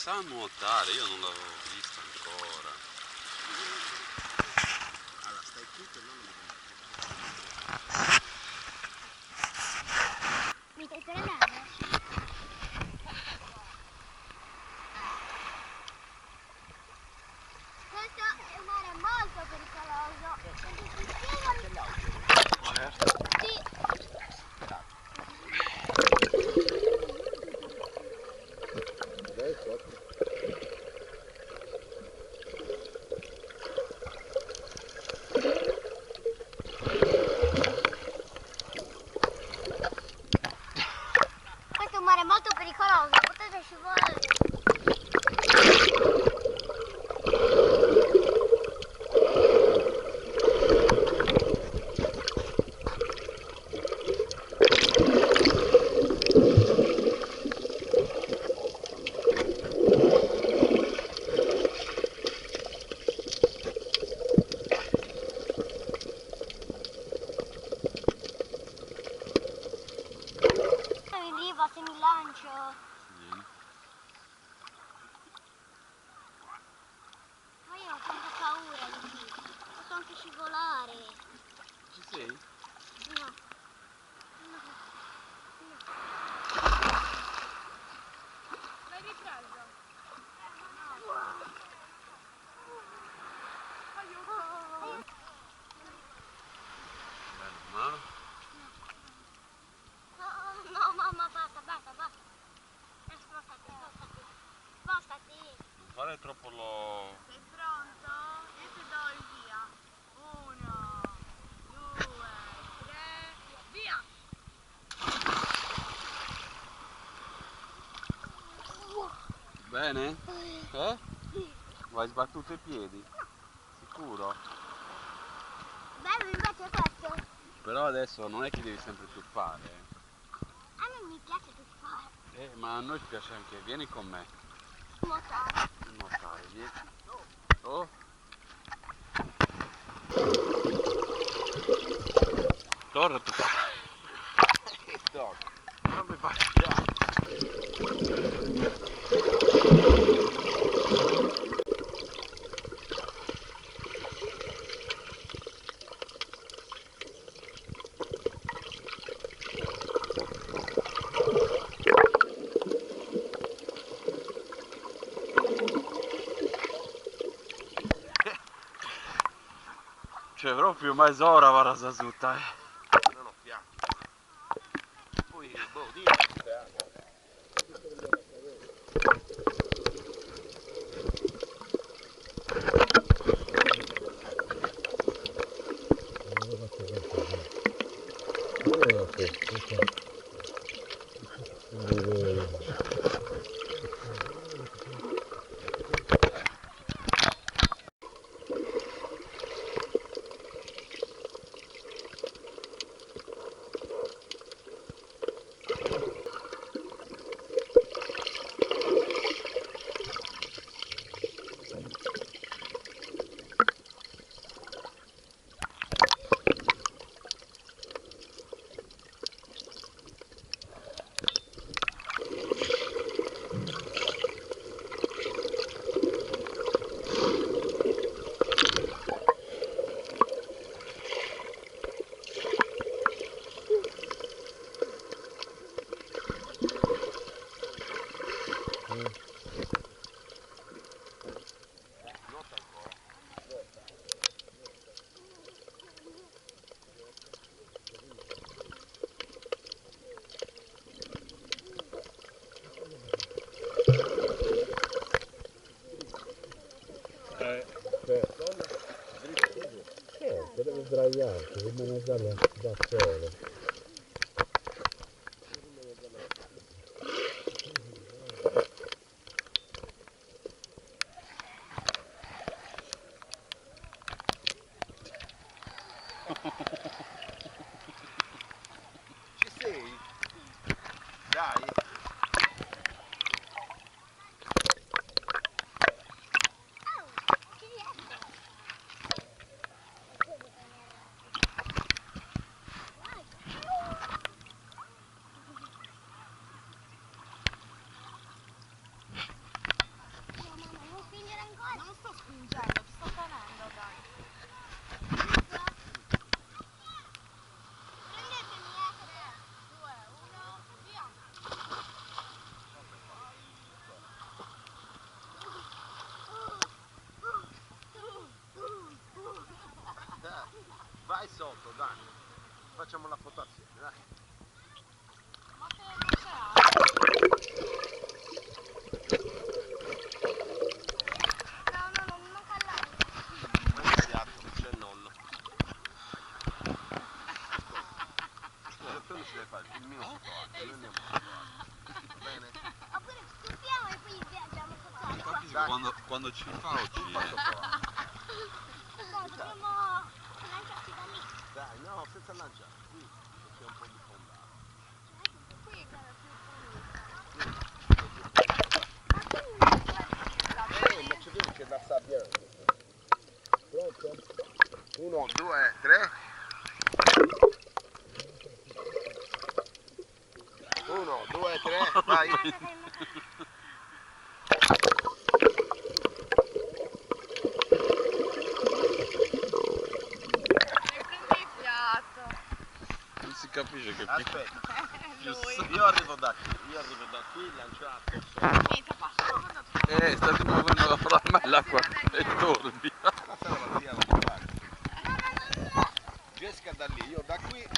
sa nuotare, io non l'avevo vista ancora. Allora, stai qui che non mi stai prendendo? Questo è un mare molto pericoloso. Certo. Sì. Questo è un mare molto pericoloso, potete scivolare. In riva se mi lancio. Ma io ho tanta paura di qui. Posso anche scivolare. Ci sei? No. No. L'hai ripreso? No. Aiuto. Ma? No, mamma, basta. Spostati. Spostati. Non fare troppo lo... Sei pronto? Io ti do il via. 1, 2, 3, via! Bene? Vai sbattuto i piedi? Sicuro? Bello invece questo. Però adesso non è che devi sempre tuffare. A me mi piace tuffare. Ma a noi ci piace anche, vieni con me. Nuotare. Nuotare, vieni. Oh. Torna tu. Non mi fai piacere. Cioè proprio mezz'ora va rasa tutta, non ho fiato. Poi, di. Deve sdraiarsi, rimane da solo. Ci sei? Dai. facciamo la foto assieme, dai. Ma che cos'è? No, non callare. Ma è iniziato, c'è il nonno. Ascolta, tu non si deve fare il filmino foto alto, noi andiamo foto alto. Va bene? Oppure stupiamo e poi viaggiamo sotto l'acqua. Capisco quando ci fa uccide. No, dobbiamo lanciarci da lì. Dai, no, senza lanciare. Qui c'è un po' di fondata. Qui è gara più Ma ci vedi che la sabbia. Pronto? 1, 2, 3. 1, 2, 3, vai. Non si capisce che Aspetta, Lui. io arrivo da qui, lanciato. state muovendo fra me l'acqua e torbi. La sala via la parte. Jessica da lì, io da qui e...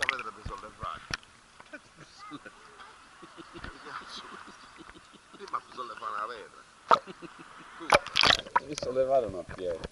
Vedrebbe sollevare. Prima sollevare una vedra. Devi sollevare una pietra.